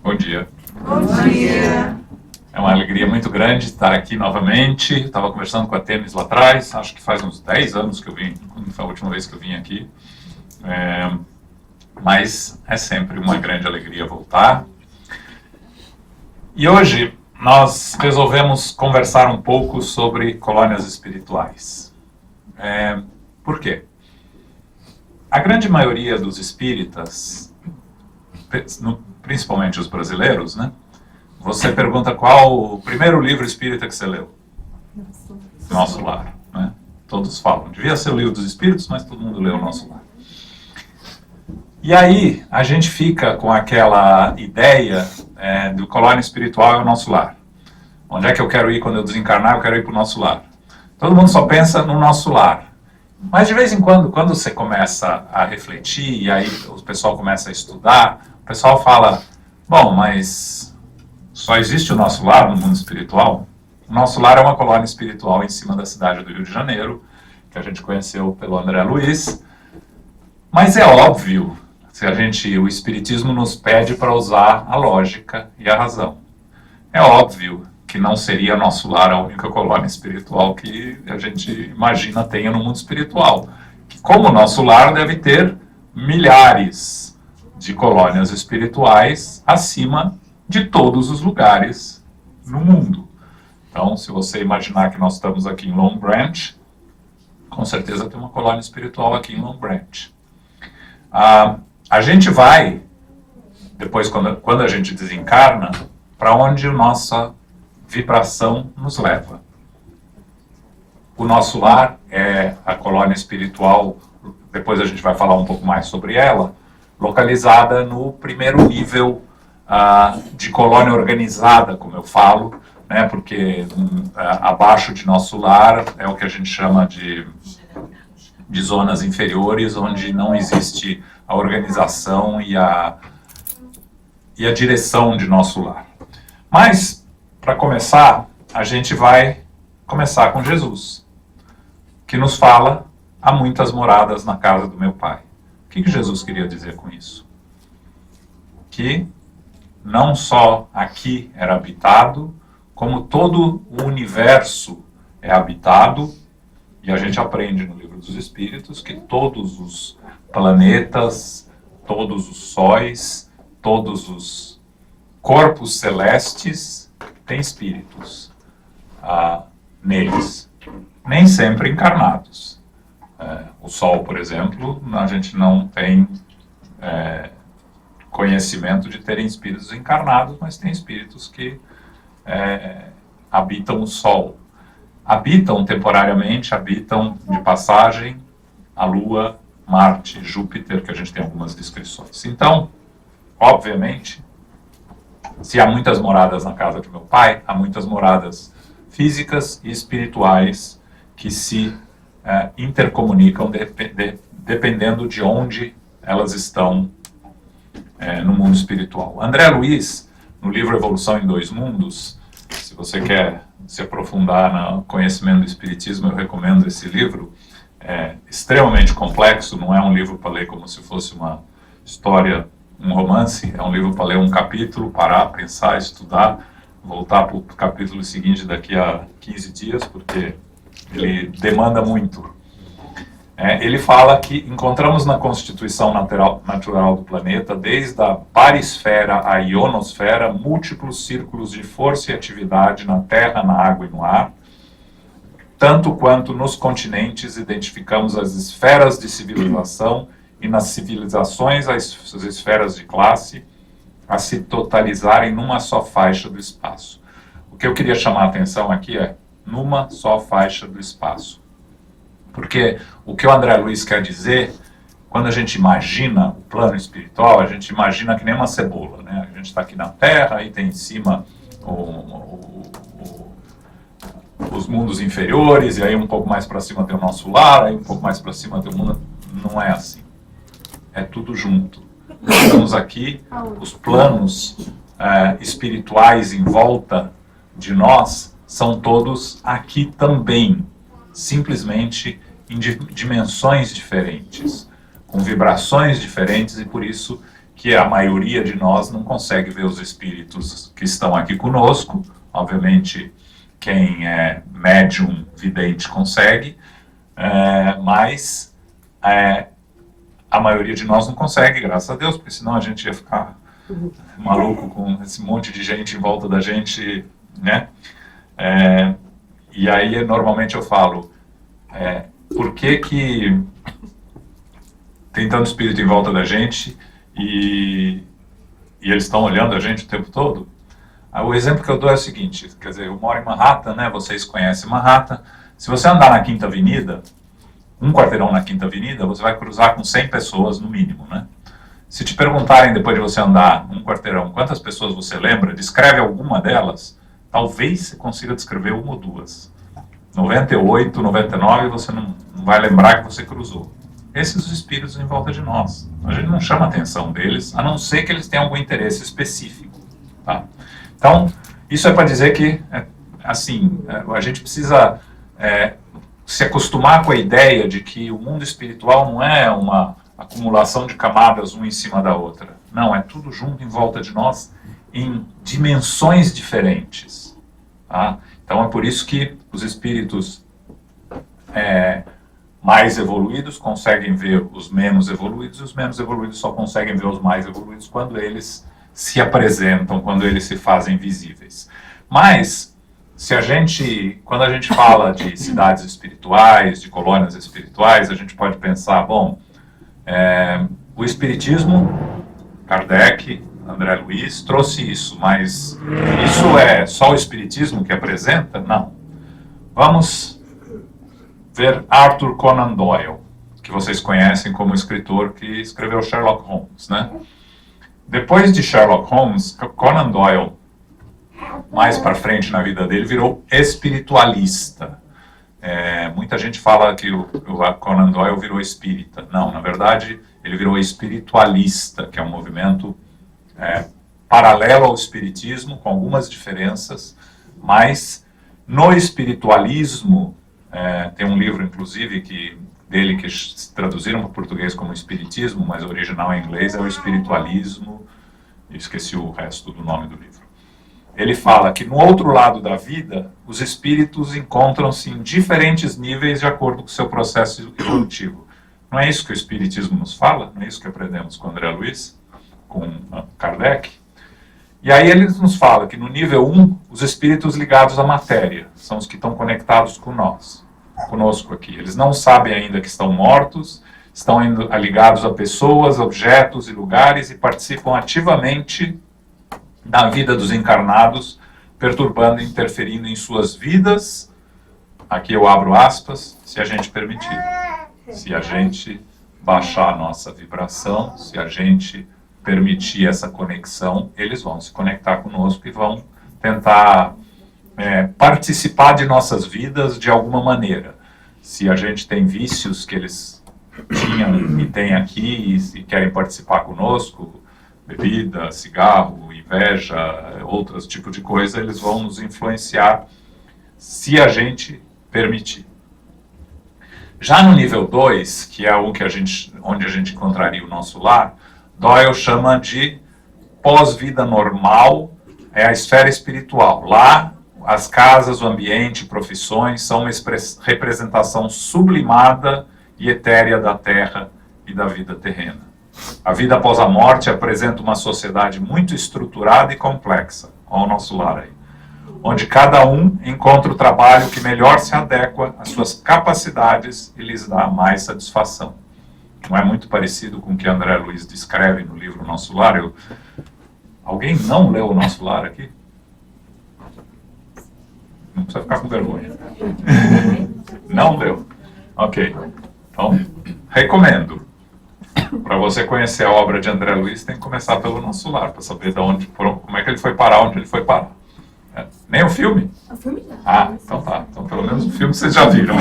Bom dia. Bom dia. É uma alegria muito grande estar aqui novamente. Estava conversando com a Tênis lá atrás, acho que faz uns 10 anos que eu vim, quando foi a última vez que eu vim aqui. Mas é sempre uma grande alegria voltar. E hoje nós resolvemos conversar um pouco sobre colônias espirituais. Por quê? A grande maioria dos espíritas, principalmente os brasileiros, né? Você pergunta qual o primeiro livro espírita que você leu? Nosso Lar, né? Todos falam, devia ser o Livro dos Espíritos, mas todo mundo leu o Nosso Lar. E aí a gente fica com aquela ideia do colônia espiritual é o nosso lar. Onde é que eu quero ir quando eu desencarnar? Eu quero ir para o nosso lar. Todo mundo só pensa no nosso lar. Mas de vez em quando você começa a refletir, e aí o pessoal começa a estudar, o pessoal fala, bom, mas só existe o nosso lar no mundo espiritual? O nosso lar é uma colônia espiritual em cima da cidade do Rio de Janeiro, que a gente conheceu pelo André Luiz. Mas é óbvio, o Espiritismo nos pede para usar a lógica e a razão. É óbvio que não seria nosso lar a única colônia espiritual que a gente imagina tenha no mundo espiritual. Que como nosso lar deve ter milhares de colônias espirituais acima de todos os lugares no mundo. Então, se você imaginar que nós estamos aqui em Long Branch, com certeza tem uma colônia espiritual aqui em Long Branch. A gente vai, depois quando a gente desencarna, para onde a nossa vibração nos leva. O nosso lar é a colônia espiritual, depois a gente vai falar um pouco mais sobre ela, localizada no primeiro nível de colônia organizada, como eu falo, né, porque abaixo de nosso lar é o que a gente chama de zonas inferiores, onde não existe a organização e a direção de nosso lar. Mas, para começar, a gente vai começar com Jesus, que nos fala, há muitas moradas na casa do meu Pai. O que Jesus queria dizer com isso? Que não só aqui era habitado, como todo o universo é habitado, e a gente aprende no Livro dos Espíritos que todos os planetas, todos os sóis, todos os corpos celestes têm espíritos neles, nem sempre encarnados. O Sol, por exemplo, a gente não tem conhecimento de terem espíritos encarnados, mas tem espíritos que habitam o Sol. Habitam temporariamente, habitam de passagem a Lua, Marte, Júpiter, que a gente tem algumas descrições. Então, obviamente, se há muitas moradas na casa de meu Pai, há muitas moradas físicas e espirituais que se intercomunicam dependendo de onde elas estão no mundo espiritual. André Luiz, no livro Evolução em Dois Mundos, se você quer se aprofundar no conhecimento do Espiritismo, eu recomendo esse livro. É extremamente complexo, não é um livro para ler como se fosse uma história, um romance, é um livro para ler um capítulo, parar, pensar, estudar, voltar para o capítulo seguinte daqui a 15 dias, porque ele demanda muito. Ele fala que encontramos na constituição natural do planeta, desde a barisfera à ionosfera, múltiplos círculos de força e atividade na terra, na água e no ar, tanto quanto nos continentes identificamos as esferas de civilização e nas civilizações as esferas de classe a se totalizarem numa só faixa do espaço. O que eu queria chamar a atenção aqui é numa só faixa do espaço. Porque o que o André Luiz quer dizer, quando a gente imagina o plano espiritual, a gente imagina que nem uma cebola, né? A gente está aqui na Terra, aí tem em cima os mundos inferiores, e aí um pouco mais para cima tem o nosso lar, aí um pouco mais para cima tem o mundo. Não é assim. É tudo junto. estamos aqui, os planos espirituais em volta de nós são todos aqui também, simplesmente em dimensões diferentes, com vibrações diferentes, e por isso que a maioria de nós não consegue ver os espíritos que estão aqui conosco. Obviamente, quem é médium, vidente, consegue, mas a maioria de nós não consegue, graças a Deus, porque senão a gente ia ficar maluco com esse monte de gente em volta da gente, né? E aí, normalmente eu falo, por que tem tanto espírito em volta da gente e eles estão olhando a gente o tempo todo? O exemplo que eu dou é o seguinte, quer dizer, eu moro em Manhattan, né? Vocês conhecem Manhattan. Se você andar na Quinta Avenida, um quarteirão na Quinta Avenida, você vai cruzar com 100 pessoas no mínimo, né? Se te perguntarem depois de você andar um quarteirão quantas pessoas você lembra, descreve alguma delas, talvez você consiga descrever uma ou duas. 98, 99 você não vai lembrar que você cruzou. Esses os espíritos em volta de nós. A gente não chama a atenção deles, a não ser que eles tenham algum interesse específico. Tá? Então, isso é para dizer que, assim, a gente precisa se acostumar com a ideia de que o mundo espiritual não é uma acumulação de camadas uma em cima da outra. Não, é tudo junto em volta de nós em dimensões diferentes. Tá? Então é por isso que os espíritos mais evoluídos conseguem ver os menos evoluídos, e os menos evoluídos só conseguem ver os mais evoluídos quando eles se apresentam, quando eles se fazem visíveis. Mas, quando a gente fala de cidades espirituais, de colônias espirituais, a gente pode pensar, bom, o Espiritismo, Kardec, André Luiz, trouxe isso, mas isso é só o Espiritismo que apresenta? Não. Vamos ver Arthur Conan Doyle, que vocês conhecem como escritor que escreveu Sherlock Holmes, né? Depois de Sherlock Holmes, Conan Doyle, mais para frente na vida dele, virou espiritualista. Muita gente fala que o Conan Doyle virou espírita. Não, na verdade, ele virou espiritualista, que é um movimento paralelo ao espiritismo, com algumas diferenças, mas no espiritualismo, tem um livro, inclusive, dele que traduziram para o português como espiritismo, mas o original em inglês é o espiritualismo, eu esqueci o resto do nome do livro. Ele fala que no outro lado da vida, os espíritos encontram-se em diferentes níveis de acordo com o seu processo evolutivo. Não é isso que o espiritismo nos fala? Não é isso que aprendemos com André Luiz, com Kardec? E aí ele nos fala que no nível 1, os espíritos ligados à matéria são os que estão conectados conosco aqui. Eles não sabem ainda que estão mortos, estão ligados a pessoas, objetos e lugares e participam ativamente da vida dos encarnados, perturbando e interferindo em suas vidas, aqui eu abro aspas, se a gente permitir. Se a gente baixar a nossa vibração, se a gente permitir essa conexão, eles vão se conectar conosco e vão tentar participar de nossas vidas de alguma maneira. Se a gente tem vícios que eles tinham e têm aqui e querem participar conosco, bebida, cigarro, inveja, outros tipos de coisa, eles vão nos influenciar se a gente permitir. Já no nível 2, que é onde a gente encontraria o nosso lar, Doyle chama de pós-vida normal, é a esfera espiritual. Lá, as casas, o ambiente, profissões são uma representação sublimada e etérea da Terra e da vida terrena. A vida após a morte apresenta uma sociedade muito estruturada e complexa, ao nosso lar aí, onde cada um encontra o trabalho que melhor se adequa às suas capacidades e lhes dá mais satisfação. Não é muito parecido com o que André Luiz descreve no livro Nosso Lar? Alguém não leu o Nosso Lar aqui? Não precisa ficar com vergonha. Não leu? Ok. Então, recomendo. Para você conhecer a obra de André Luiz, tem que começar pelo Nosso Lar, para saber como é que ele foi parar, onde ele foi parar. Nem o filme? O filme não. Ah, então tá. Então pelo menos o filme vocês já viram.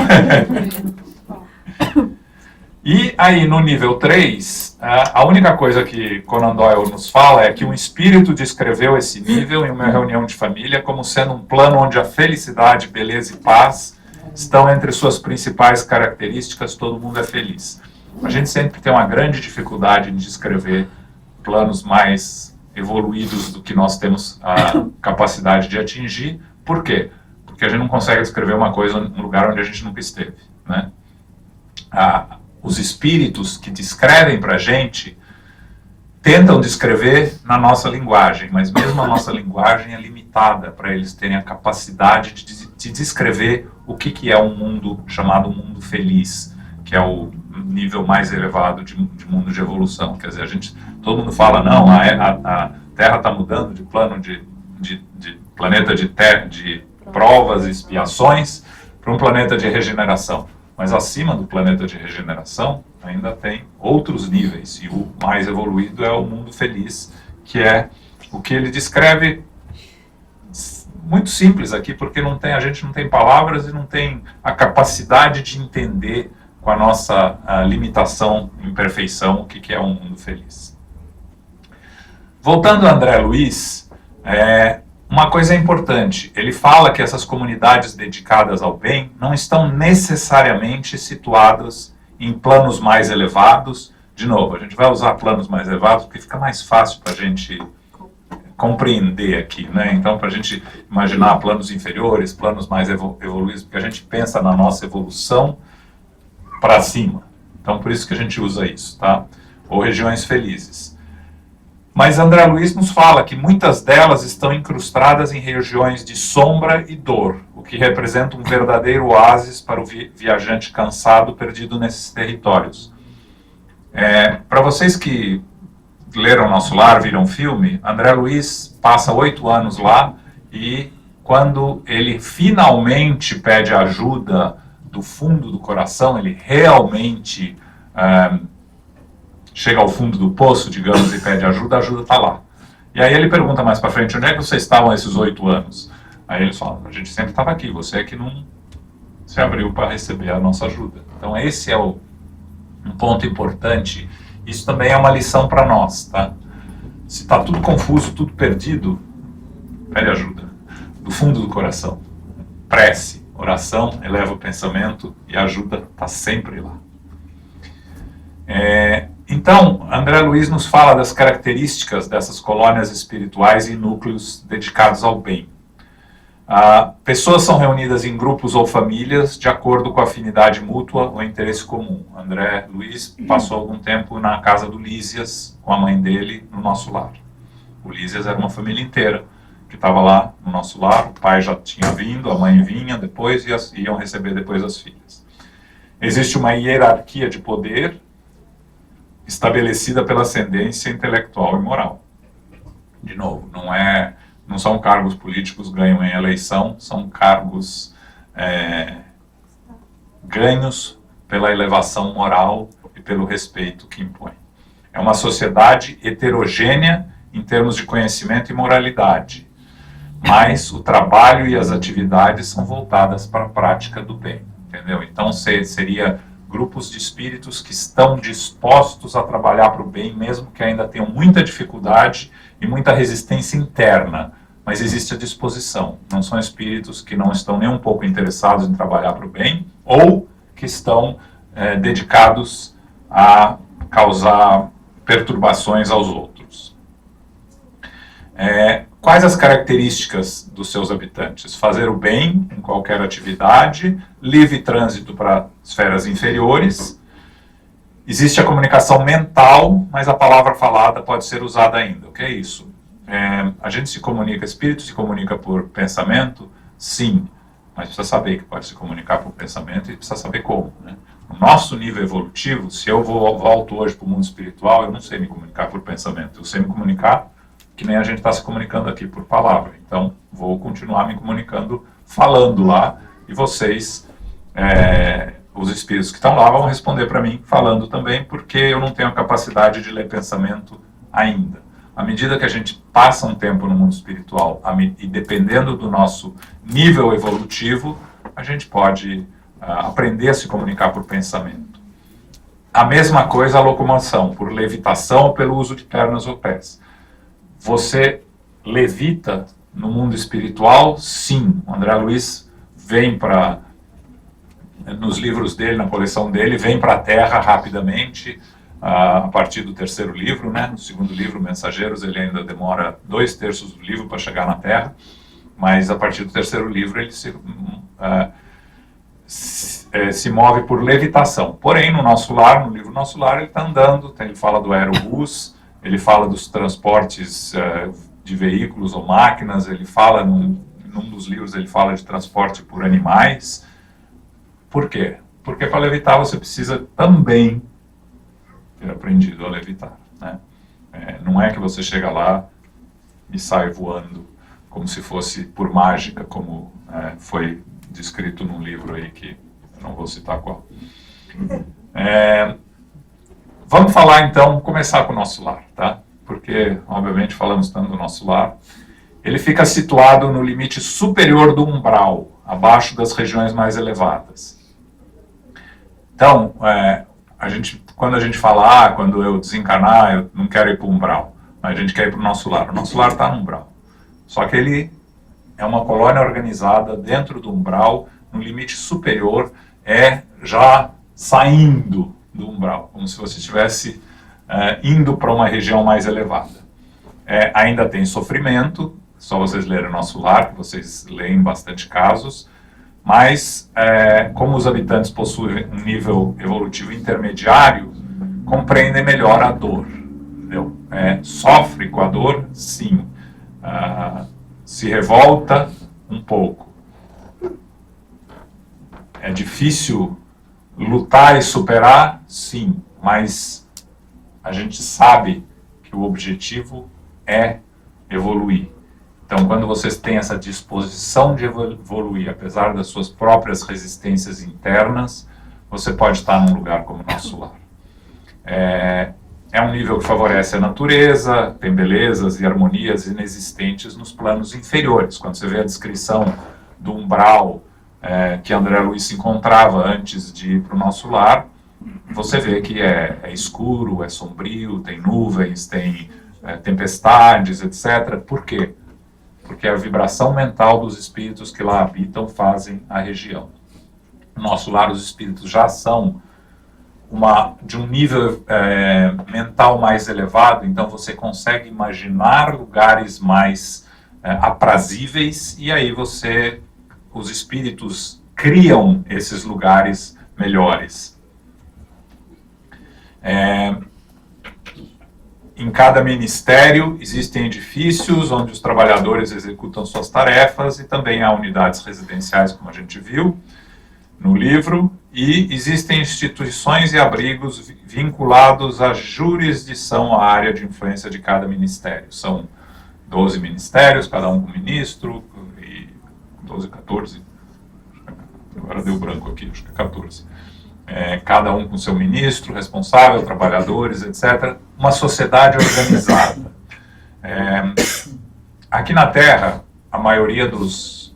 E aí, no nível 3, a única coisa que Conan Doyle nos fala é que um espírito descreveu esse nível em uma reunião de família como sendo um plano onde a felicidade, beleza e paz estão entre suas principais características, todo mundo é feliz. A gente sempre tem uma grande dificuldade em descrever planos mais evoluídos do que nós temos a capacidade de atingir. Por quê? Porque a gente não consegue descrever uma coisa num lugar onde a gente nunca esteve, né? Os espíritos que descrevem para a gente tentam descrever na nossa linguagem, mas mesmo a nossa linguagem é limitada para eles terem a capacidade de descrever o que é um mundo chamado mundo feliz, que é o nível mais elevado de mundo de evolução. Quer dizer, todo mundo fala, não, a Terra está mudando de plano de planeta de provas e expiações para um planeta de regeneração. Mas acima do planeta de regeneração ainda tem outros níveis, e o mais evoluído é o mundo feliz, que é o que ele descreve muito simples aqui, porque a gente não tem palavras e não tem a capacidade de entender com a nossa limitação, imperfeição, o que é um mundo feliz. Voltando a André Luiz, uma coisa é importante, ele fala que essas comunidades dedicadas ao bem não estão necessariamente situadas em planos mais elevados. De novo, a gente vai usar planos mais elevados porque fica mais fácil para a gente compreender aqui, né? Então, para a gente imaginar planos inferiores, planos mais evoluídos, porque a gente pensa na nossa evolução para cima. Então, por isso que a gente usa isso, tá? Ou regiões felizes. Mas André Luiz nos fala que muitas delas estão incrustadas em regiões de sombra e dor, o que representa um verdadeiro oásis para o viajante cansado perdido nesses territórios. Para vocês que leram Nosso Lar, viram o filme, André Luiz passa 8 anos lá e quando ele finalmente pede ajuda do fundo do coração, ele realmente chega ao fundo do poço, digamos, e pede ajuda, a ajuda está lá. E aí ele pergunta mais para frente, onde é que vocês estavam esses 8 anos? Aí eles falam, a gente sempre estava aqui, você é que não se abriu para receber a nossa ajuda. Então esse é um ponto importante. Isso também é uma lição para nós, tá? Se está tudo confuso, tudo perdido, pede ajuda. Do fundo do coração. Prece, oração, eleva o pensamento e a ajuda está sempre lá. Então, André Luiz nos fala das características dessas colônias espirituais e núcleos dedicados ao bem. Pessoas são reunidas em grupos ou famílias de acordo com a afinidade mútua ou interesse comum. André Luiz passou algum tempo na casa do Lísias, com a mãe dele, no Nosso Lar. O Lísias era uma família inteira que estava lá no Nosso Lar, o pai já tinha vindo, a mãe vinha depois e iam receber depois as filhas. Existe uma hierarquia de poder estabelecida pela ascendência intelectual e moral. De novo, não são cargos políticos ganhos em eleição, são cargos ganhos pela elevação moral e pelo respeito que impõe. É uma sociedade heterogênea em termos de conhecimento e moralidade, mas o trabalho e as atividades são voltadas para a prática do bem, entendeu? Então seria grupos de espíritos que estão dispostos a trabalhar para o bem, mesmo que ainda tenham muita dificuldade e muita resistência interna, mas existe a disposição. Não são espíritos que não estão nem um pouco interessados em trabalhar para o bem, ou que estão dedicados a causar perturbações aos outros. Quais as características dos seus habitantes? Fazer o bem em qualquer atividade, livre trânsito para esferas inferiores. Existe a comunicação mental, mas a palavra falada pode ser usada ainda. O que é isso? A gente se comunica, espírito se comunica por pensamento? Sim, mas precisa saber que pode se comunicar por pensamento e precisa saber como, né? No nosso nível evolutivo, se eu volto hoje para o mundo espiritual, eu não sei me comunicar por pensamento, eu sei me comunicar que nem a gente está se comunicando aqui por palavra. Então, vou continuar me comunicando falando lá, e vocês, os espíritos que estão lá, vão responder para mim falando também, porque eu não tenho a capacidade de ler pensamento ainda. À medida que a gente passa um tempo no mundo espiritual, e dependendo do nosso nível evolutivo, a gente pode aprender a se comunicar por pensamento. A mesma coisa a locomoção, por levitação ou pelo uso de pernas ou pés. Você levita no mundo espiritual? Sim. O André Luiz vem para, nos livros dele, na coleção dele, vem para a Terra rapidamente, a partir do terceiro livro, né? No segundo livro, Mensageiros, ele ainda demora 2/3 do livro para chegar na Terra, mas a partir do terceiro livro ele se move por levitação. Porém, no Nosso Lar, no livro Nosso Lar, ele está andando, ele fala do aerobus, ele fala dos transportes de veículos ou máquinas, ele fala, num dos livros, ele fala de transporte por animais. Por quê? Porque para levitar você precisa também ter aprendido a levitar, né? Não é que você chega lá e sai voando como se fosse por mágica, como foi descrito num livro aí que eu não vou citar qual. Vamos falar então, começar com o Nosso Lar, tá? Porque, obviamente, falamos tanto do Nosso Lar. Ele fica situado no limite superior do umbral, abaixo das regiões mais elevadas. Então, quando a gente fala, quando eu desencarnar, eu não quero ir para o umbral, mas a gente quer ir para o Nosso Lar. O Nosso Lar está no umbral. Só que ele é uma colônia organizada dentro do umbral, no limite superior, já saindo do umbral, como se você estivesse indo para uma região mais elevada. Ainda tem sofrimento, só vocês lerem o Nosso Lar, que vocês leem bastante casos, mas como os habitantes possuem um nível evolutivo intermediário, compreendem melhor a dor, entendeu? Sofre com a dor, sim. Se revolta um pouco. É difícil lutar e superar, sim, mas a gente sabe que o objetivo é evoluir. Então, quando vocês têm essa disposição de evoluir, apesar das suas próprias resistências internas, você pode estar num lugar como o Nosso Lar. É um nível que favorece a natureza, tem belezas e harmonias inexistentes nos planos inferiores. Quando você vê a descrição do umbral que André Luiz se encontrava antes de ir para o Nosso Lar, você vê que é escuro, é sombrio, tem nuvens, tem tempestades, etc. Por quê? Porque a vibração mental dos espíritos que lá habitam fazem a região. No Nosso Lar, os espíritos já são de um nível mental mais elevado, então você consegue imaginar lugares mais aprazíveis, e aí os espíritos criam esses lugares melhores. Em cada ministério existem edifícios onde os trabalhadores executam suas tarefas, e também há unidades residenciais, como a gente viu no livro, e existem instituições e abrigos vinculados à jurisdição, à área de influência de cada ministério. São 12 ministérios, cada um com ministro, e 12, 14, agora deu branco aqui, acho que é 14. Cada um com seu ministro, responsável, trabalhadores, etc. Uma sociedade organizada. Aqui na Terra, a maioria das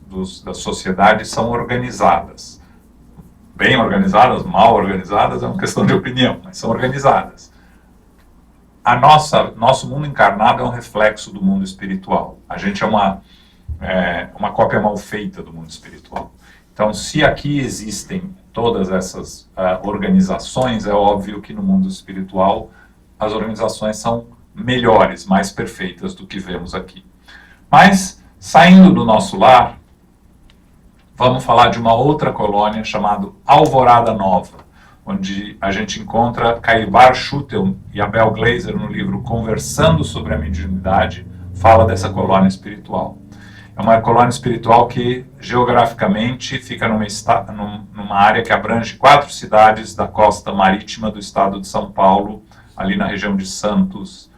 sociedades são organizadas. Bem organizadas, mal organizadas, é uma questão de opinião, mas são organizadas. Nosso mundo encarnado é um reflexo do mundo espiritual. A gente é uma cópia mal feita do mundo espiritual. Então, se aqui existem todas essas organizações, é óbvio que no mundo espiritual as organizações são melhores, mais perfeitas do que vemos aqui. Mas, saindo do Nosso Lar, vamos falar de uma outra colônia chamada Alvorada Nova, onde a gente encontra Caibar Schutel e Abel Glaser no livro Conversando sobre a Mediunidade, fala dessa colônia espiritual. É uma colônia espiritual que, geograficamente, fica numa área que abrange 4 cidades da costa marítima do estado de São Paulo, ali na região de Santos,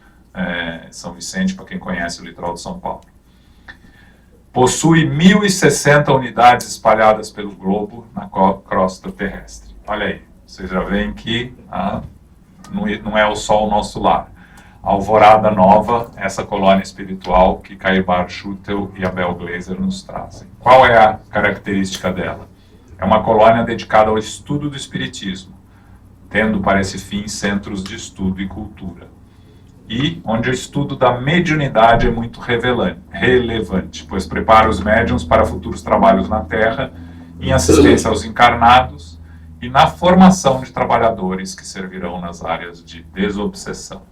São Vicente, para quem conhece o litoral de São Paulo. Possui 1.060 unidades espalhadas pelo globo na crosta terrestre. Olha aí, vocês já veem que não é só o Nosso Lar. Alvorada Nova, essa colônia espiritual que Caibar Schutel e Abel Glaser nos trazem. Qual é a característica dela? É uma colônia dedicada ao estudo do espiritismo. tendo para esse fim centros de estudo e cultura. E onde o estudo da mediunidade é muito relevante, pois prepara os médiuns para futuros trabalhos na Terra, em assistência aos encarnados e na formação de trabalhadores que servirão nas áreas de desobsessão.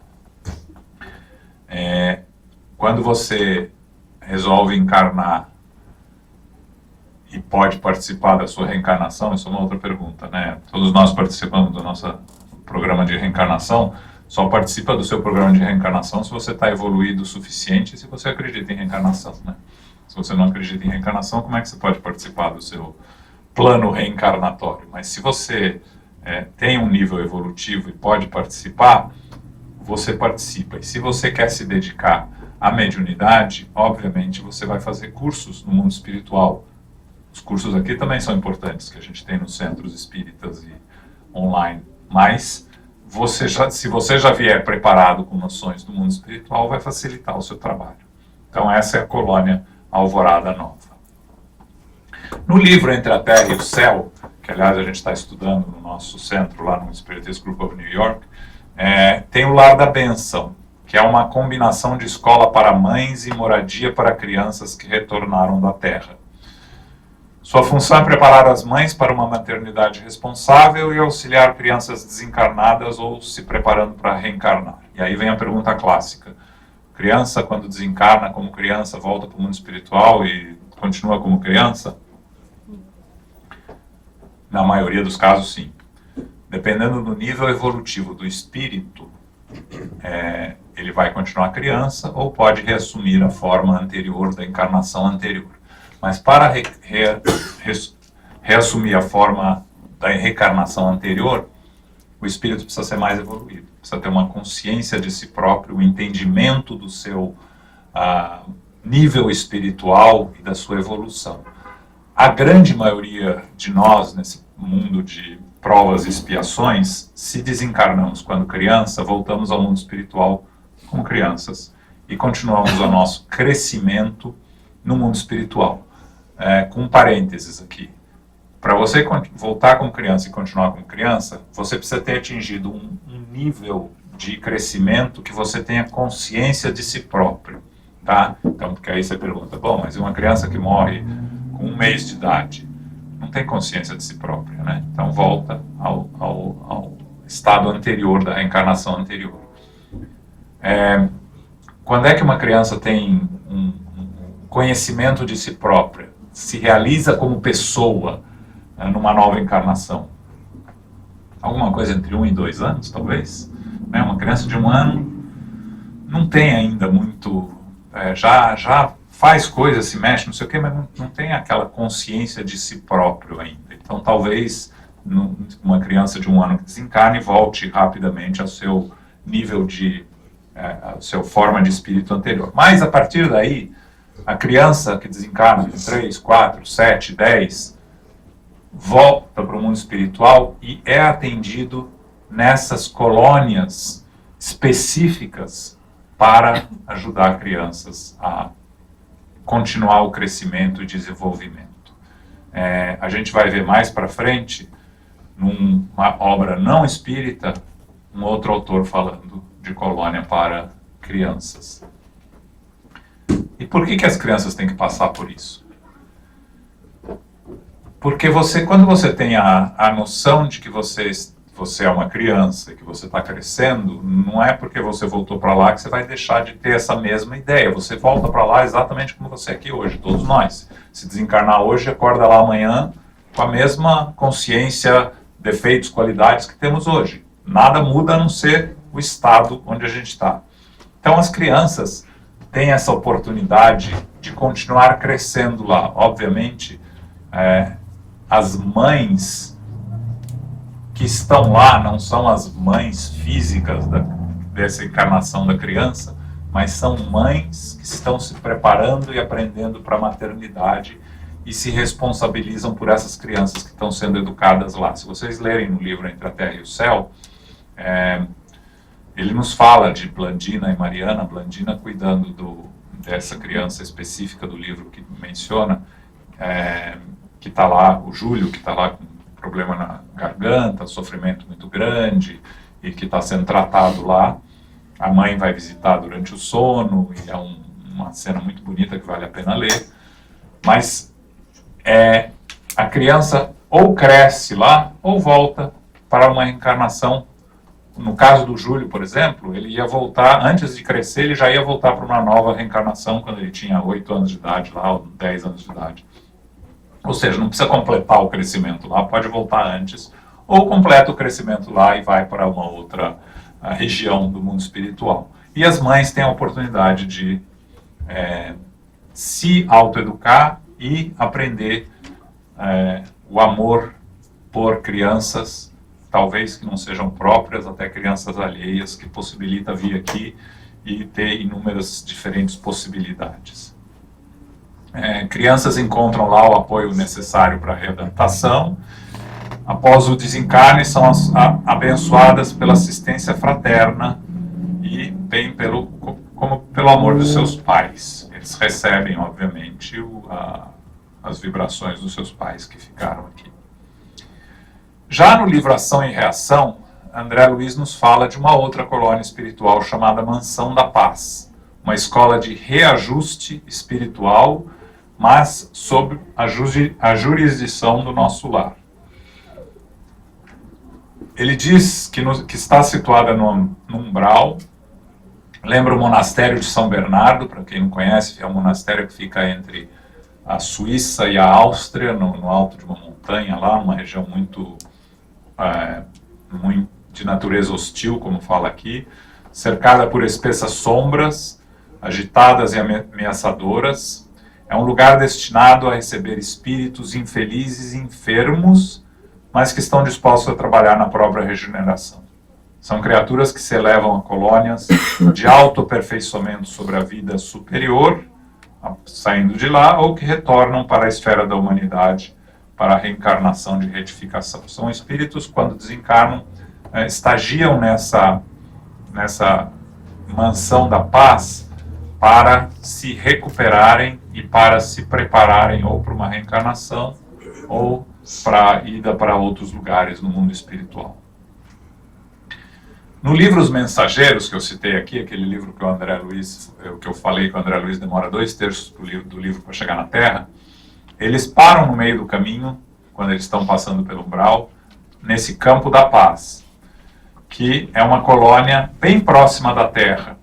Quando você resolve encarnar e pode participar da sua reencarnação, isso é uma outra pergunta, né? Todos nós participamos do nosso programa de reencarnação. Só participa do seu programa de reencarnação se você está evoluído o suficiente e se você acredita em reencarnação, né? Se você não acredita em reencarnação, como é que você pode participar do seu plano reencarnatório? Mas se você tem um nível evolutivo e pode participar, você participa. E se você quer se dedicar à mediunidade, obviamente você vai fazer cursos no mundo espiritual. Os cursos aqui também são importantes, que a gente tem nos centros espíritas e online, mas se você já vier preparado com noções do mundo espiritual, vai facilitar o seu trabalho. Então essa é a colônia Alvorada Nova. No livro Entre a Terra e o Céu, que aliás a gente está estudando no nosso centro, lá no Spiritist Group of New York, tem o Lar da Bênção, que é uma combinação de escola para mães e moradia para crianças que retornaram da Terra. Sua função é preparar as mães para uma maternidade responsável e auxiliar crianças desencarnadas ou se preparando para reencarnar. E aí vem a pergunta clássica. Criança, quando desencarna como criança, volta para o mundo espiritual e continua como criança? Na maioria dos casos, sim. Dependendo do nível evolutivo do espírito, ele vai continuar criança ou pode reassumir a forma anterior da encarnação anterior. Mas para reassumir a forma da reencarnação anterior, o espírito precisa ser mais evoluído, precisa ter uma consciência de si próprio, um entendimento do seu nível espiritual e da sua evolução. A grande maioria de nós, nesse mundo de provas e expiações, se desencarnamos quando criança, voltamos ao mundo espiritual como crianças e continuamos o nosso crescimento no mundo espiritual. Com parênteses aqui. Para você voltar como criança e continuar como criança, você precisa ter atingido um nível de crescimento que você tenha consciência de si próprio, tá? Então, porque aí você pergunta, bom, mas uma criança que morre com 1 mês de idade não tem consciência de si própria, né? Então volta ao estado anterior da reencarnação anterior. Quando é que uma criança tem um conhecimento de si própria? Se realiza como pessoa numa nova encarnação? Alguma coisa entre 1 e 2 anos, talvez? Uma criança de 1 ano não tem ainda muito... já faz coisas, se mexe, não sei o quê, mas não tem aquela consciência de si próprio ainda. Então, talvez uma criança de 1 ano que desencarne volte rapidamente ao seu nível a sua forma de espírito anterior. Mas, a partir daí, a criança que desencarna de 3, 4, 7, 10, volta para o mundo espiritual e é atendido nessas colônias específicas para ajudar crianças a continuar o crescimento e desenvolvimento. A gente vai ver mais para frente, numa obra não espírita, um outro autor falando de colônia para crianças. E por que as crianças têm que passar por isso? Porque quando você tem a noção de que você é uma criança, que você está crescendo, não é porque você voltou para lá que você vai deixar de ter essa mesma ideia. Você volta para lá exatamente como você é aqui hoje, todos nós. Se desencarnar hoje, acorda lá amanhã com a mesma consciência, defeitos, qualidades que temos hoje. Nada muda a não ser o estado onde a gente está. Então as crianças têm essa oportunidade de continuar crescendo lá. Obviamente, as mães que estão lá não são as mães físicas dessa encarnação da criança, mas são mães que estão se preparando e aprendendo para a maternidade e se responsabilizam por essas crianças que estão sendo educadas lá. Se vocês lerem no livro Entre a Terra e o Céu, ele nos fala de Blandina e Mariana, Blandina cuidando dessa criança específica do livro que menciona, que está lá, o Júlio, que está lá com problema na garganta, sofrimento muito grande, e que está sendo tratado lá. A mãe vai visitar durante o sono, e é uma cena muito bonita que vale a pena ler. Mas a criança ou cresce lá, ou volta para uma reencarnação. No caso do Júlio, por exemplo, ele ia voltar, antes de crescer, ele já ia voltar para uma nova reencarnação quando ele tinha 8 anos de idade lá, ou 10 anos de idade. Ou seja, não precisa completar o crescimento lá, pode voltar antes, ou completa o crescimento lá e vai para uma outra região do mundo espiritual. E as mães têm a oportunidade de se autoeducar e aprender o amor por crianças, talvez que não sejam próprias, até crianças alheias, que possibilita vir aqui e ter inúmeras diferentes possibilidades. Crianças encontram lá o apoio necessário para a readaptação. Após o desencarne, são abençoadas pela assistência fraterna e bem pelo amor dos seus pais. Eles recebem, obviamente, as vibrações dos seus pais que ficaram aqui. Já no livro Ação e Reação, André Luiz nos fala de uma outra colônia espiritual chamada Mansão da Paz, uma escola de reajuste espiritual, mas sob a jurisdição do nosso lar. Ele diz que está situada no umbral, lembra o monastério de São Bernardo, para quem não conhece, é um monastério que fica entre a Suíça e a Áustria, no alto de uma montanha lá, uma região muito de natureza hostil, como fala aqui, cercada por espessas sombras, agitadas e ameaçadoras. É um lugar destinado a receber espíritos infelizes e enfermos, mas que estão dispostos a trabalhar na própria regeneração. São criaturas que se elevam a colônias de autoaperfeiçoamento sobre a vida superior, saindo de lá, ou que retornam para a esfera da humanidade, para a reencarnação de retificação. São espíritos, quando desencarnam, estagiam nessa mansão da paz para se recuperarem e para se prepararem ou para uma reencarnação ou para a ida para outros lugares no mundo espiritual. No livro Os Mensageiros, que eu citei aqui, aquele livro que eu falei que o André Luiz demora 2/3 do livro para chegar na Terra, eles param no meio do caminho, quando eles estão passando pelo umbral, nesse Campo da Paz, que é uma colônia bem próxima da Terra,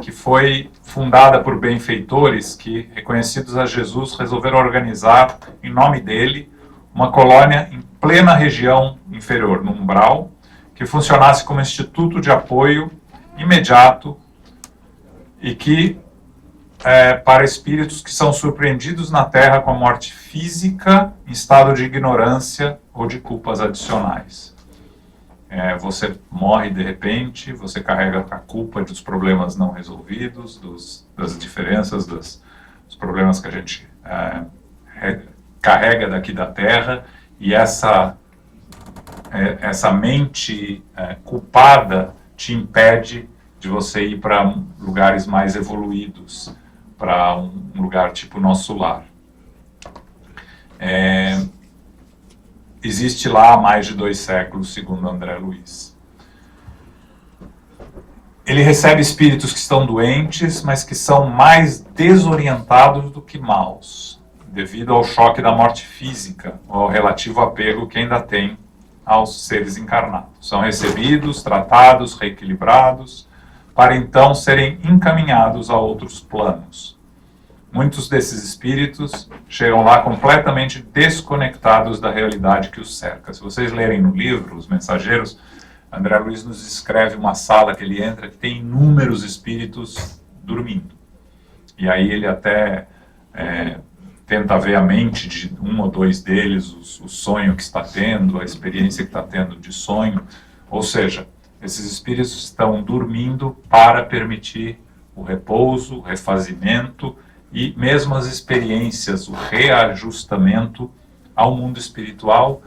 que foi fundada por benfeitores que, reconhecidos a Jesus, resolveram organizar, em nome dele, uma colônia em plena região inferior, no umbral, que funcionasse como instituto de apoio imediato e que para espíritos que são surpreendidos na Terra com a morte física em estado de ignorância ou de culpas adicionais. Você morre de repente, você carrega a culpa dos problemas não resolvidos, das diferenças, dos problemas que a gente carrega daqui da Terra, e essa mente culpada te impede de você ir para lugares mais evoluídos, para um lugar tipo nosso lar. Existe lá há mais de 2 séculos, segundo André Luiz. Ele recebe espíritos que estão doentes, mas que são mais desorientados do que maus, devido ao choque da morte física, ou ao relativo apego que ainda tem aos seres encarnados. São recebidos, tratados, reequilibrados, para então serem encaminhados a outros planos. Muitos desses espíritos chegam lá completamente desconectados da realidade que os cerca. Se vocês lerem no livro, Os Mensageiros, André Luiz nos descreve uma sala que ele entra que tem inúmeros espíritos dormindo. E aí ele até tenta ver a mente de um ou dois deles, o sonho que está tendo, a experiência que está tendo de sonho. Ou seja, esses espíritos estão dormindo para permitir o repouso, o refazimento e mesmo as experiências, o reajustamento ao mundo espiritual,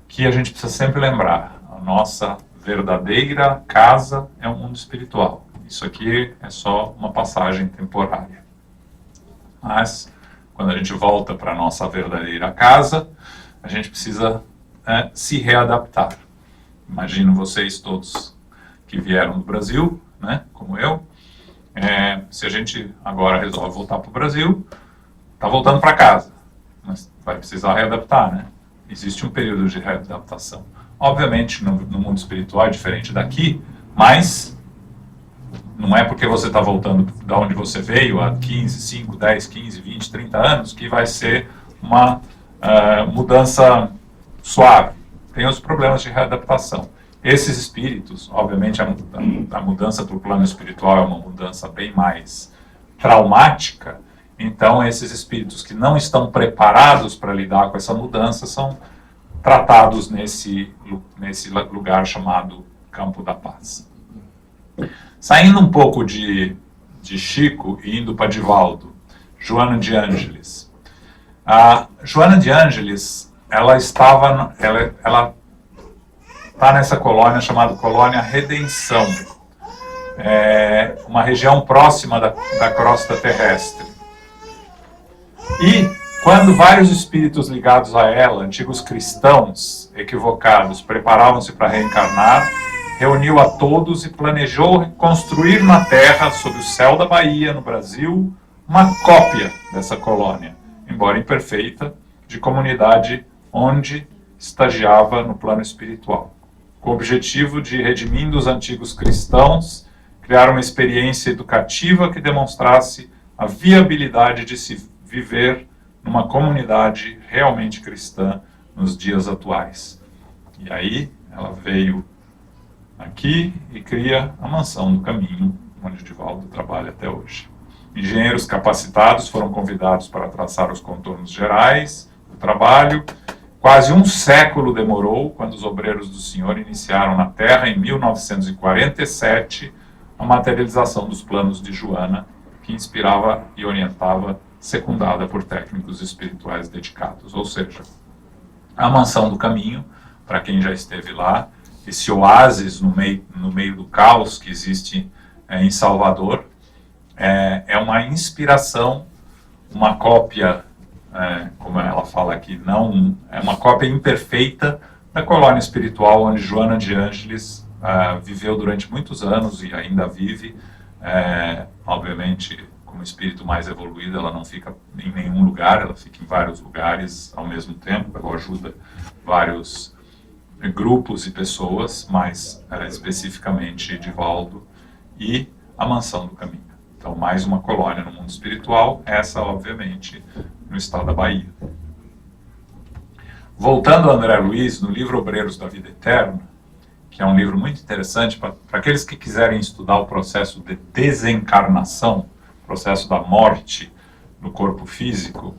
que a gente precisa sempre lembrar. A nossa verdadeira casa é o mundo espiritual. Isso aqui é só uma passagem temporária. Mas, quando a gente volta para a nossa verdadeira casa, a gente precisa se readaptar. Imagino vocês todos que vieram do Brasil, né, como eu. Se a gente agora resolve voltar para o Brasil, está voltando para casa, mas vai precisar readaptar, né? Existe um período de readaptação. Obviamente, no mundo espiritual é diferente daqui, mas não é porque você está voltando de onde você veio há 15, 5, 10, 15, 20, 30 anos que vai ser uma mudança suave. Tem os problemas de readaptação. Esses espíritos, obviamente, a mudança para o plano espiritual é uma mudança bem mais traumática, então esses espíritos que não estão preparados para lidar com essa mudança são tratados nesse lugar chamado Campo da Paz. Saindo um pouco de Chico e indo para Divaldo, Joana de Ângeles. A Joana de Ângeles, ela está nessa colônia chamada Colônia Redenção, uma região próxima da crosta terrestre. E quando vários espíritos ligados a ela, antigos cristãos equivocados, preparavam-se para reencarnar, reuniu a todos e planejou construir na Terra, sob o céu da Bahia, no Brasil, uma cópia dessa colônia, embora imperfeita, de comunidade onde estagiava no plano espiritual, com o objetivo de, redimindo os antigos cristãos, criar uma experiência educativa que demonstrasse a viabilidade de se viver numa comunidade realmente cristã nos dias atuais. E aí ela veio aqui e cria a Mansão do Caminho, onde Divaldo trabalha até hoje. Engenheiros capacitados foram convidados para traçar os contornos gerais do trabalho. Quase um século demorou quando os obreiros do Senhor iniciaram na Terra, em 1947, a materialização dos planos de Joana, que inspirava e orientava, secundada por técnicos espirituais dedicados. Ou seja, a Mansão do Caminho, para quem já esteve lá, esse oásis no meio do caos que existe em Salvador, é uma inspiração, uma cópia, como ela fala aqui, não é uma cópia imperfeita da colônia espiritual onde Joana de Ângeles viveu durante muitos anos e ainda vive. Obviamente, como espírito mais evoluído, ela não fica em nenhum lugar, ela fica em vários lugares ao mesmo tempo, ela ajuda vários grupos e pessoas, mas especificamente Divaldo e a Mansão do Caminho. Então, mais uma colônia no mundo espiritual, essa, obviamente, no estado da Bahia. Voltando a André Luiz, no livro Obreiros da Vida Eterna, que é um livro muito interessante para aqueles que quiserem estudar o processo de desencarnação, processo da morte no corpo físico,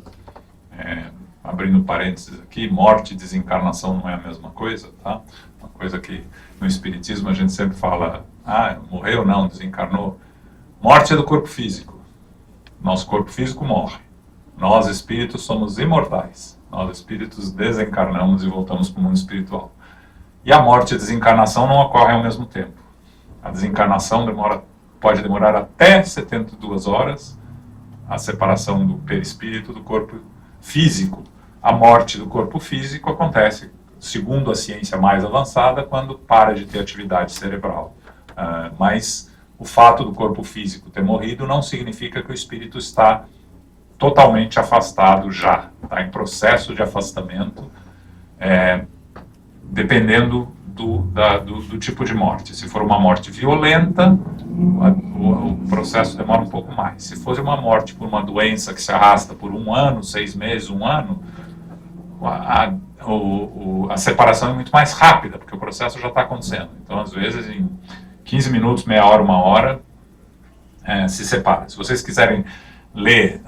abrindo parênteses aqui, morte e desencarnação não é a mesma coisa, tá? Uma coisa que no Espiritismo a gente sempre fala, morreu não, desencarnou. Morte é do corpo físico. Nosso corpo físico morre. Nós, espíritos, somos imortais. Nós, espíritos, desencarnamos e voltamos para o mundo espiritual. E a morte e a desencarnação não ocorrem ao mesmo tempo. A desencarnação pode demorar até 72 horas, a separação do perispírito do corpo físico. A morte do corpo físico acontece, segundo a ciência mais avançada, quando para de ter atividade cerebral. Mas o fato do corpo físico ter morrido não significa que o espírito está totalmente afastado já, está em processo de afastamento, dependendo do tipo de morte. Se for uma morte violenta, o processo demora um pouco mais. Se for uma morte por uma doença que se arrasta por 1 ano, 6 meses, 1 ano, a separação é muito mais rápida, porque o processo já está acontecendo. Então, às vezes, em 15 minutos, meia hora, 1 hora, se separa. Se vocês quiserem ler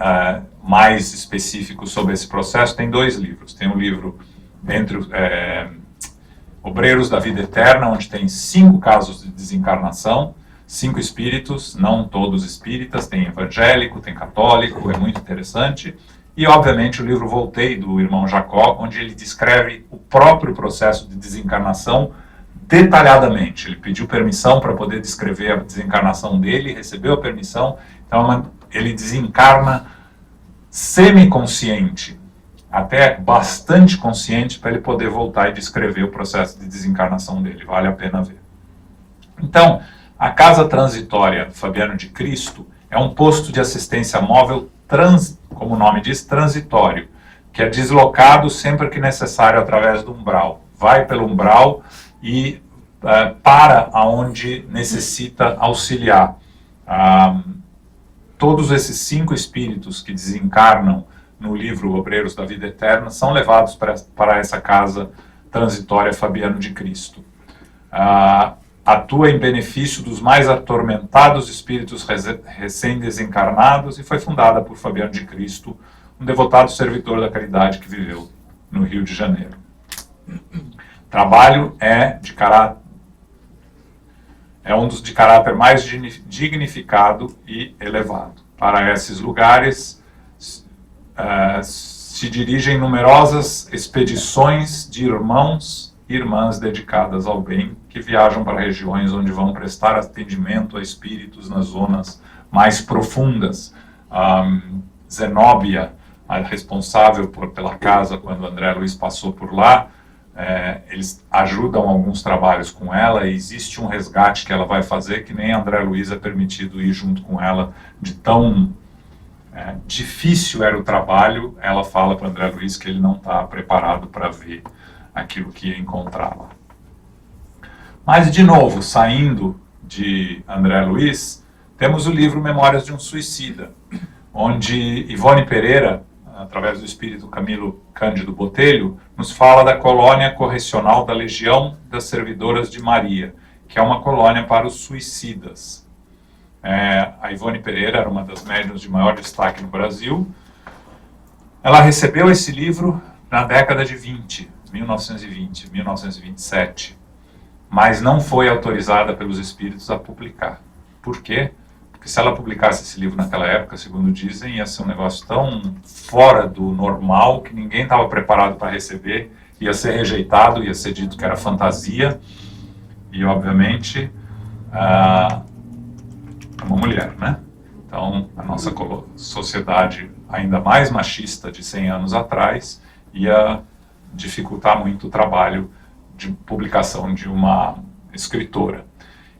mais específico sobre esse processo, tem 2 livros. Tem um livro Obreiros da Vida Eterna, onde tem 5 casos de desencarnação, 5 espíritos, não todos espíritas, tem evangélico, tem católico, é muito interessante. E, obviamente, o livro Voltei, do irmão Jacó, onde ele descreve o próprio processo de desencarnação detalhadamente. Ele pediu permissão para poder descrever a desencarnação dele, recebeu a permissão, então ele desencarna semiconsciente. até bastante consciente para ele poder voltar e descrever o processo de desencarnação dele. Vale a pena ver. Então, a Casa Transitória Fabiano de Cristo é um posto de assistência móvel, como o nome diz, transitório, que é deslocado sempre que necessário através do umbral. Vai pelo umbral e para aonde necessita auxiliar. Todos esses 5 espíritos que desencarnam no livro Obreiros da Vida Eterna são levados para essa Casa Transitória Fabiano de Cristo. Atua em benefício dos mais atormentados espíritos recém-desencarnados e foi fundada por Fabiano de Cristo, um devotado servidor da caridade que viveu no Rio de Janeiro. O trabalho é um dos de caráter mais dignificado e elevado. Para esses lugares se dirigem numerosas expedições de irmãos e irmãs dedicadas ao bem, que viajam para regiões onde vão prestar atendimento a espíritos nas zonas mais profundas. Zenóbia, a responsável pela casa quando André Luiz passou por lá, eles ajudam alguns trabalhos com ela e existe um resgate que ela vai fazer que nem André Luiz é permitido ir junto com ela, de tão difícil era o trabalho. Ela fala para André Luiz que ele não está preparado para ver aquilo que ia encontrar lá. Mas, de novo, saindo de André Luiz, temos o livro Memórias de um Suicida, onde Ivone Pereira, através do espírito Camilo Cândido Botelho, nos fala da colônia correcional da Legião das Servidoras de Maria, que é uma colônia para os suicidas. A Ivone Pereira era uma das médiuns de maior destaque no Brasil. Ela recebeu esse livro na década de 1927, mas não foi autorizada pelos espíritos a publicar. Por quê? Porque se ela publicasse esse livro naquela época, segundo dizem, ia ser um negócio tão fora do normal que ninguém estava preparado para receber, ia ser rejeitado, ia ser dito que era fantasia, e obviamente uma mulher, né? Então a nossa sociedade ainda mais machista de 100 anos atrás ia dificultar muito o trabalho de publicação de uma escritora.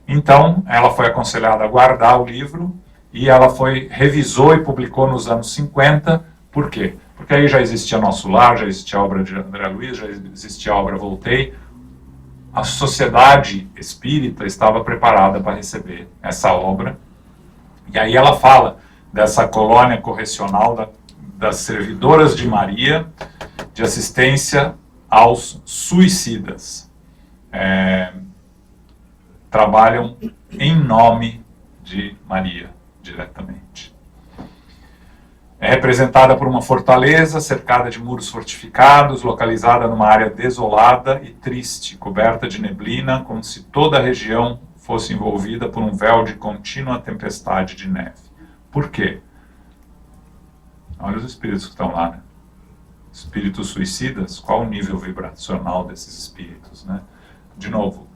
Então, ela foi aconselhada a guardar o livro e ela revisou e publicou nos anos 50. Por quê? Porque aí já existia Nosso Lar, já existia a obra de André Luiz, já existia a obra Voltei. A sociedade espírita estava preparada para receber essa obra. E aí ela fala dessa colônia correcional das Servidoras de Maria, de assistência aos suicidas. Trabalham em nome de Maria, diretamente. É representada por uma fortaleza cercada de muros fortificados, localizada numa área desolada e triste, coberta de neblina, como se toda a região fosse envolvida por um véu de contínua tempestade de neve. Por quê? Olha os espíritos que estão lá, né? Espíritos suicidas, qual o nível vibracional desses espíritos, né? De novo,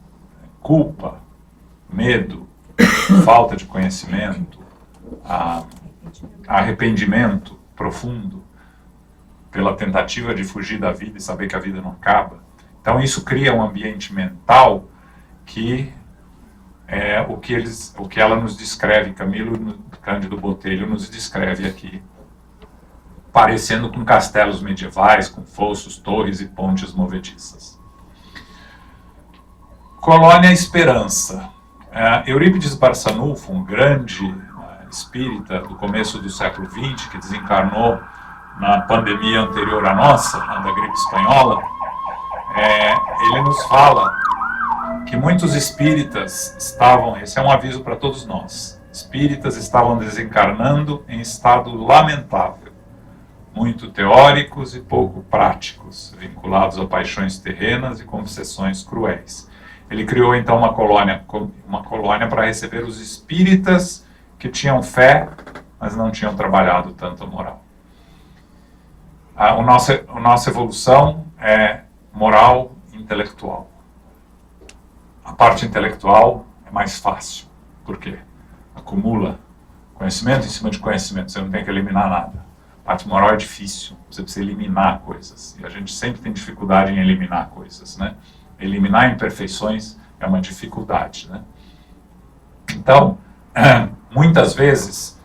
culpa, medo, falta de conhecimento, arrependimento profundo pela tentativa de fugir da vida e saber que a vida não acaba. Então isso cria um ambiente mental que é o que ela nos descreve, Camilo Cândido Botelho nos descreve aqui, parecendo com castelos medievais, com fossos, torres e pontes movediças. Colônia Esperança. Eurípides Barçanufo, um grande espírita do começo do século XX, que desencarnou na pandemia anterior à nossa, da gripe espanhola, ele nos fala que muitos espíritas estavam, esse é um aviso para todos nós, espíritas estavam desencarnando em estado lamentável, muito teóricos e pouco práticos, vinculados a paixões terrenas e obsessões cruéis. Ele criou então uma colônia para receber os espíritas que tinham fé, mas não tinham trabalhado tanto a moral. A nossa evolução é moral e intelectual. A parte intelectual é mais fácil. Por quê? Acumula conhecimento em cima de conhecimento, você não tem que eliminar nada. parte moral é difícil, você precisa eliminar coisas. E a gente sempre tem dificuldade em eliminar coisas, né? Eliminar imperfeições é uma dificuldade, né? Então, muitas vezes,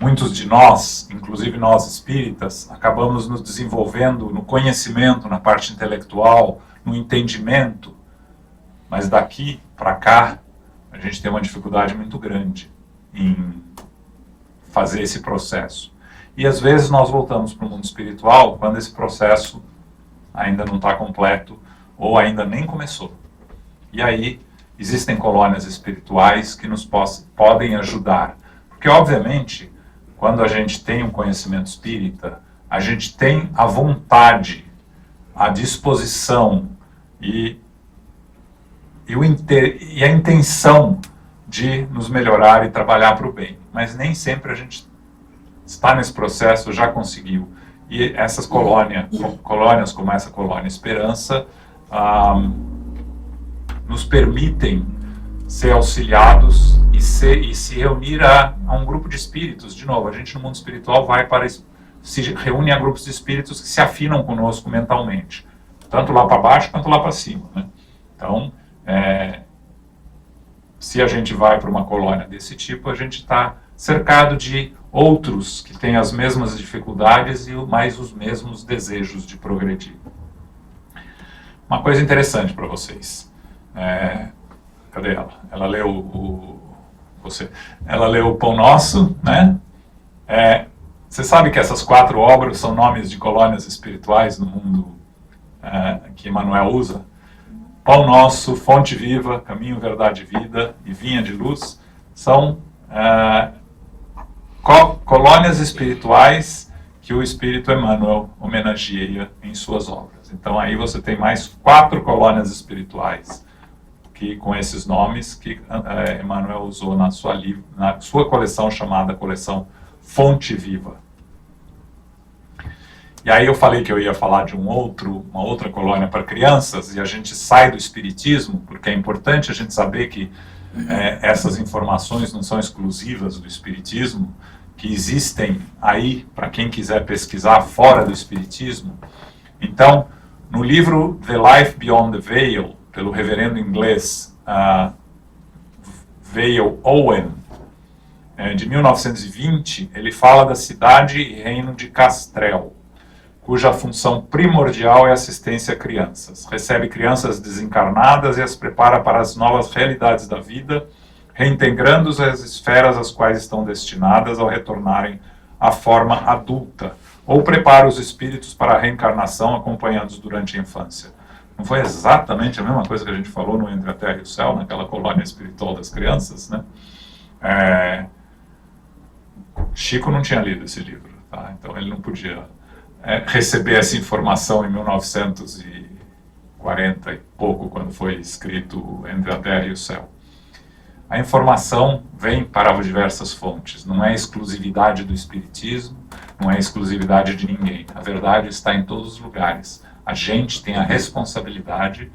muitos de nós, inclusive nós espíritas, acabamos nos desenvolvendo no conhecimento, na parte intelectual, no entendimento, mas daqui para cá, a gente tem uma dificuldade muito grande em fazer esse processo. E às vezes nós voltamos para o mundo espiritual quando esse processo ainda não está completo ou ainda nem começou. E aí existem colônias espirituais que nos podem ajudar. Porque obviamente, quando a gente tem um conhecimento espírita, a gente tem a vontade, a disposição e a intenção de nos melhorar e trabalhar para o bem. Mas nem sempre a gente está nesse processo, já conseguiu. E essas colônias como essa colônia Esperança, nos permitem ser auxiliados e se reunir a um grupo de espíritos. De novo, a gente no mundo espiritual se reúne a grupos de espíritos que se afinam conosco mentalmente. Tanto lá para baixo quanto lá para cima, né? Então, se a gente vai para uma colônia desse tipo, a gente está cercado de outros que têm as mesmas dificuldades e mais os mesmos desejos de progredir. Uma coisa interessante para vocês. Cadê ela? Ela leu Ela leu o Pão Nosso, né? Você sabe que essas 4 obras são nomes de colônias espirituais no mundo que Emmanuel usa? Pão Nosso, Fonte Viva, Caminho, Verdade e Vida e Vinha de Luz são colônias espirituais que o Espírito Emmanuel homenageia em suas obras. Então aí você tem mais 4 colônias espirituais com esses nomes que Emmanuel usou na sua coleção chamada Coleção Fonte Viva. E aí eu falei que eu ia falar de uma outra colônia para crianças, e a gente sai do espiritismo, porque é importante a gente saber que essas informações não são exclusivas do espiritismo, que existem aí para quem quiser pesquisar fora do espiritismo. Então, no livro The Life Beyond the Veil, pelo reverendo inglês Vale Owen, de 1920, ele fala da cidade e reino de Castrel, cuja função primordial é assistência a crianças. Recebe crianças desencarnadas e as prepara para as novas realidades da vida, reintegrando-os às esferas às quais estão destinadas ao retornarem à forma adulta, ou prepara os espíritos para a reencarnação acompanhando-os durante a infância. Não foi exatamente a mesma coisa que a gente falou no Entre a Terra e o Céu, naquela colônia espiritual das crianças, né? Chico não tinha lido esse livro, tá? Então ele não podia receber essa informação em 1940 e pouco, quando foi escrito Entre a Terra e o Céu. A informação vem para diversas fontes, não é exclusividade do espiritismo, não é exclusividade de ninguém. A verdade está em todos os lugares. A gente tem a responsabilidade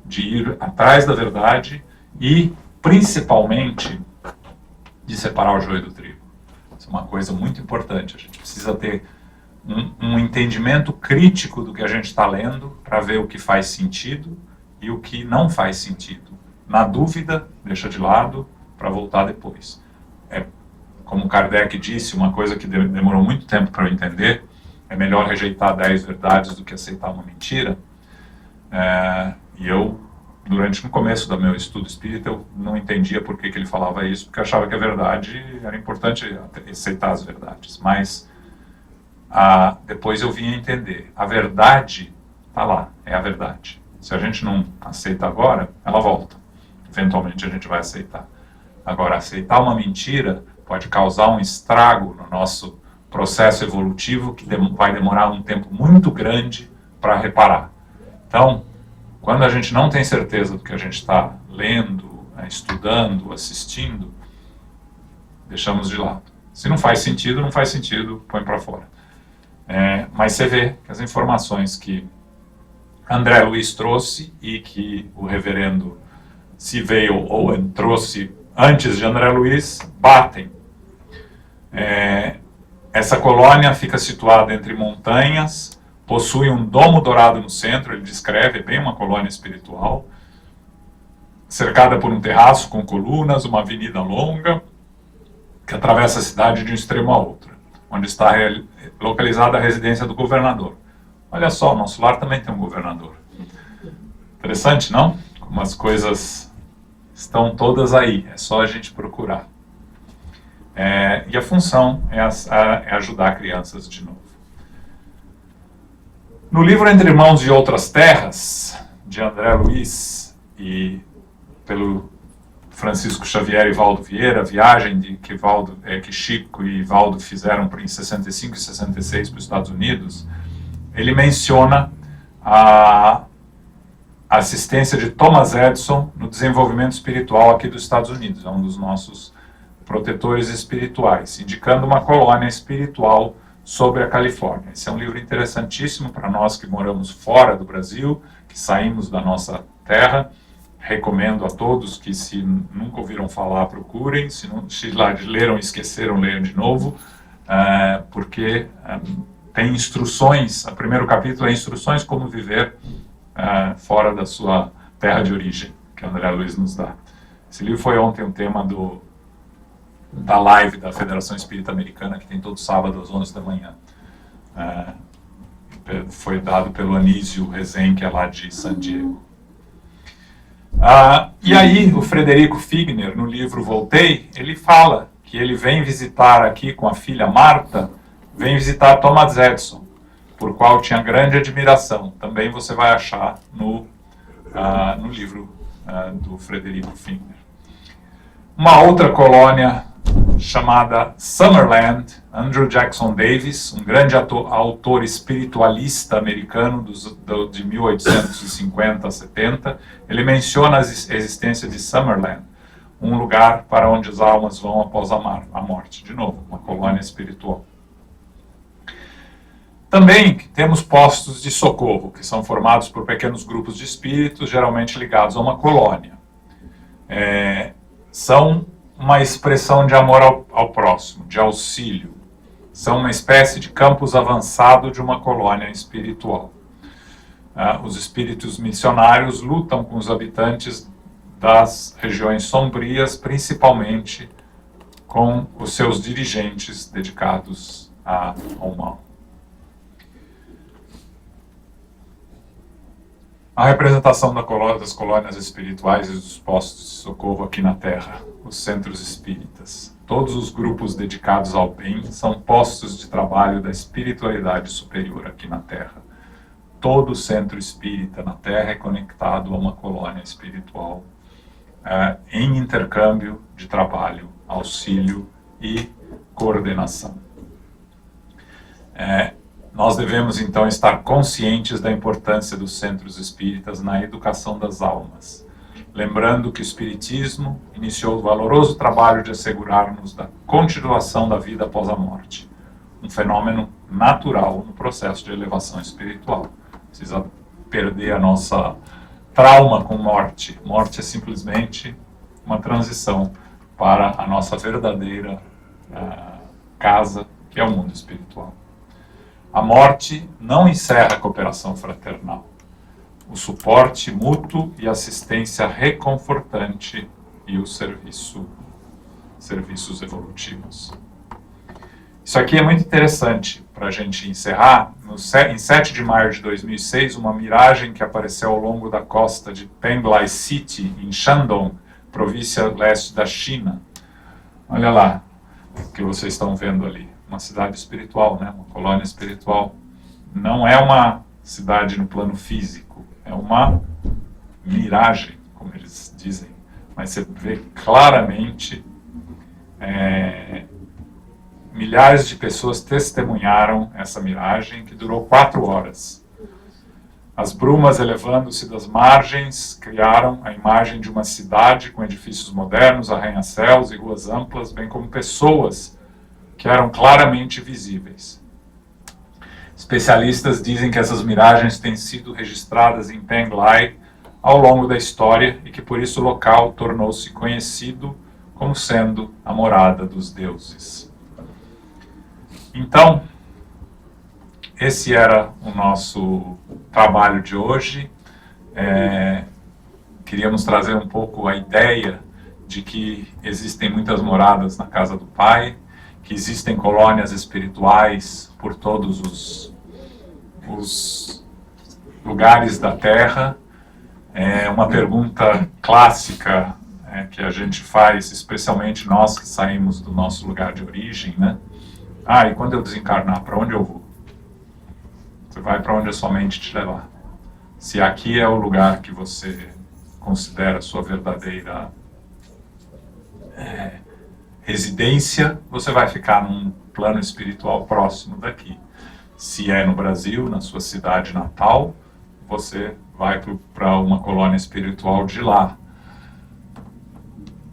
de ir atrás da verdade e, principalmente, de separar o joio do trigo. Isso é uma coisa muito importante. A gente precisa ter um entendimento crítico do que a gente está lendo para ver o que faz sentido e o que não faz sentido. Na dúvida, deixa de lado para voltar depois. Como Kardec disse, uma coisa que demorou muito tempo para eu entender, é melhor rejeitar 10 verdades do que aceitar uma mentira. E eu, no começo do meu estudo espírita, eu não entendia por que ele falava isso, porque eu achava que a verdade era importante aceitar as verdades. Mas depois eu vim a entender. A verdade está lá, é a verdade. Se a gente não aceita agora, ela volta. Eventualmente a gente vai aceitar. Agora, aceitar uma mentira pode causar um estrago no nosso processo evolutivo que vai demorar um tempo muito grande para reparar. Então, quando a gente não tem certeza do que a gente está lendo, estudando, assistindo, deixamos de lado. Se não faz sentido, não faz sentido, põe para fora. Mas você vê que as informações que André Luiz trouxe e que o reverendo Vale Owen trouxe antes de André Luiz batem. Essa colônia fica situada entre montanhas, possui um domo dourado no centro, ele descreve, é bem uma colônia espiritual, cercada por um terraço com colunas, uma avenida longa, que atravessa a cidade de um extremo a outro, onde está localizada a residência do governador. Olha só, o nosso lar também tem um governador. Interessante, não? Como as coisas estão todas aí, é só a gente procurar. E a função é ajudar crianças de novo. No livro Entre Irmãos e Outras Terras, de André Luiz e pelo Francisco Xavier e Valdo Vieira, a viagem que Chico e Valdo fizeram em 65 e 66 para os Estados Unidos, ele menciona a assistência de Thomas Edison no desenvolvimento espiritual aqui dos Estados Unidos, é um dos nossos protetores espirituais, indicando uma colônia espiritual sobre a Califórnia. Esse é um livro interessantíssimo para nós que moramos fora do Brasil, que saímos da nossa terra. Recomendo a todos que, se nunca ouviram falar, procurem. Se leram e esqueceram, leiam de novo, porque tem instruções. O primeiro capítulo é instruções como viver fora da sua terra de origem, que André Luiz nos dá. Esse livro foi ontem um tema da live da Federação Espírita Americana, que tem todo sábado às 11 da manhã. Foi dado pelo Anísio Rezen, que é lá de San Diego. E aí, o Frederico Figner, no livro Voltei, ele fala que ele vem visitar aqui com a filha Marta, vem visitar Thomas Edison, por qual tinha grande admiração. Também você vai achar no livro do Frederico Figner. Uma outra colônia chamada Summerland, Andrew Jackson Davis, um grande autor espiritualista americano de 1850 a 70, ele menciona a existência de Summerland, um lugar para onde as almas vão após a morte. De novo, uma colônia espiritual. Também temos postos de socorro, que são formados por pequenos grupos de espíritos, geralmente ligados a uma colônia. São uma expressão de amor ao próximo, de auxílio. São uma espécie de campus avançado de uma colônia espiritual. Os espíritos missionários lutam com os habitantes das regiões sombrias, principalmente com os seus dirigentes dedicados ao mal. A representação das colônias espirituais e dos postos de socorro aqui na Terra, os centros espíritas. Todos os grupos dedicados ao bem são postos de trabalho da espiritualidade superior aqui na Terra. Todo centro espírita na Terra é conectado a uma colônia espiritual em intercâmbio de trabalho, auxílio e coordenação. Nós devemos, então, estar conscientes da importância dos centros espíritas na educação das almas, lembrando que o Espiritismo iniciou o valoroso trabalho de assegurar-nos da continuação da vida após a morte, um fenômeno natural no processo de elevação espiritual. Precisa perder a nossa trauma com morte. Morte é simplesmente uma transição para a nossa verdadeira casa, que é o mundo espiritual. A morte não encerra a cooperação fraternal. O suporte mútuo e assistência reconfortante e os serviços evolutivos. Isso aqui é muito interessante para a gente encerrar. Em 7 de maio de 2006, uma miragem que apareceu ao longo da costa de Penglai City, em Shandong, província leste da China. Olha lá o que vocês estão vendo ali. Uma cidade espiritual, né? Uma colônia espiritual. Não é uma cidade no plano físico, é uma miragem, como eles dizem. Mas você vê claramente milhares de pessoas testemunharam essa miragem, que durou 4 horas. As brumas elevando-se das margens criaram a imagem de uma cidade com edifícios modernos, arranha-céus e ruas amplas, bem como pessoas que eram claramente visíveis. Especialistas dizem que essas miragens têm sido registradas em Penglai ao longo da história e que por isso o local tornou-se conhecido como sendo a morada dos deuses. Então, esse era o nosso trabalho de hoje. Queríamos trazer um pouco a ideia de que existem muitas moradas na casa do Pai, que existem colônias espirituais por todos os lugares da Terra. É uma pergunta clássica que a gente faz, especialmente nós que saímos do nosso lugar de origem, né? E quando eu desencarnar, para onde eu vou? Você vai para onde a sua mente te levar. Se aqui é o lugar que você considera sua verdadeira residência, você vai ficar num plano espiritual próximo daqui. Se é no Brasil, na sua cidade natal, você vai para uma colônia espiritual de lá.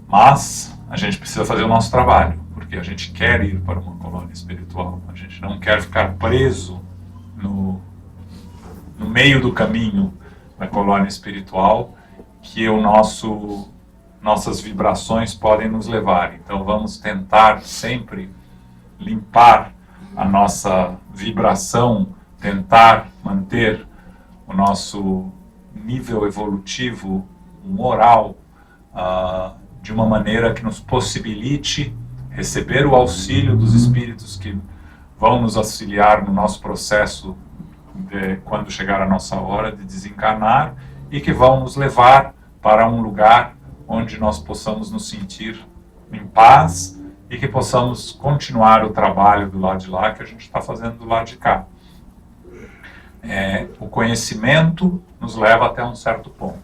Mas a gente precisa fazer o nosso trabalho, porque a gente quer ir para uma colônia espiritual. A gente não quer ficar preso no meio do caminho da colônia espiritual, que nossas vibrações podem nos levar. Então vamos tentar sempre limpar a nossa vibração, tentar manter o nosso nível evolutivo moral de uma maneira que nos possibilite receber o auxílio dos espíritos que vão nos auxiliar no nosso processo quando chegar a nossa hora de desencarnar, e que vão nos levar para um lugar onde nós possamos nos sentir em paz e que possamos continuar o trabalho do lado de lá que a gente está fazendo do lado de cá. O conhecimento nos leva até um certo ponto.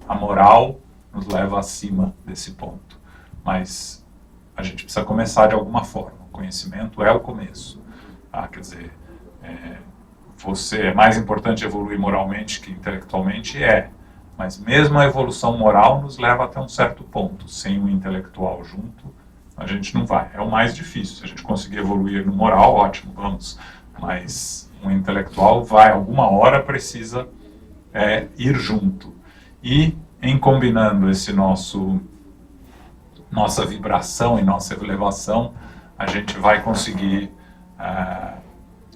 A moral nos leva acima desse ponto. Mas a gente precisa começar de alguma forma. O conhecimento é o começo. Quer dizer, é mais importante evoluir moralmente que intelectualmente? Mas mesmo a evolução moral nos leva até um certo ponto. Sem o intelectual junto, a gente não vai. É o mais difícil. Se a gente conseguir evoluir no moral, ótimo, vamos. Mas um intelectual alguma hora precisa ir junto. E em combinando esse nossa vibração e nossa elevação, a gente vai conseguir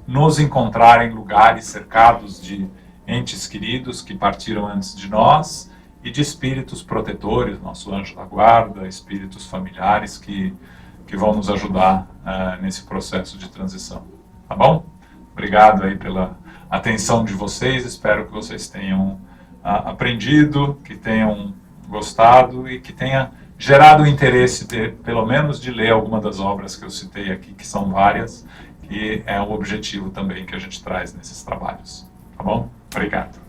nos encontrar em lugares cercados de entes queridos que partiram antes de nós e de espíritos protetores, nosso anjo da guarda, espíritos familiares que vão nos ajudar nesse processo de transição. Tá bom? Obrigado aí pela atenção de vocês, espero que vocês tenham aprendido, que tenham gostado e que tenha gerado o interesse, pelo menos, de ler alguma das obras que eu citei aqui, que são várias, que é o objetivo também que a gente traz nesses trabalhos. Tá bom? Obrigado.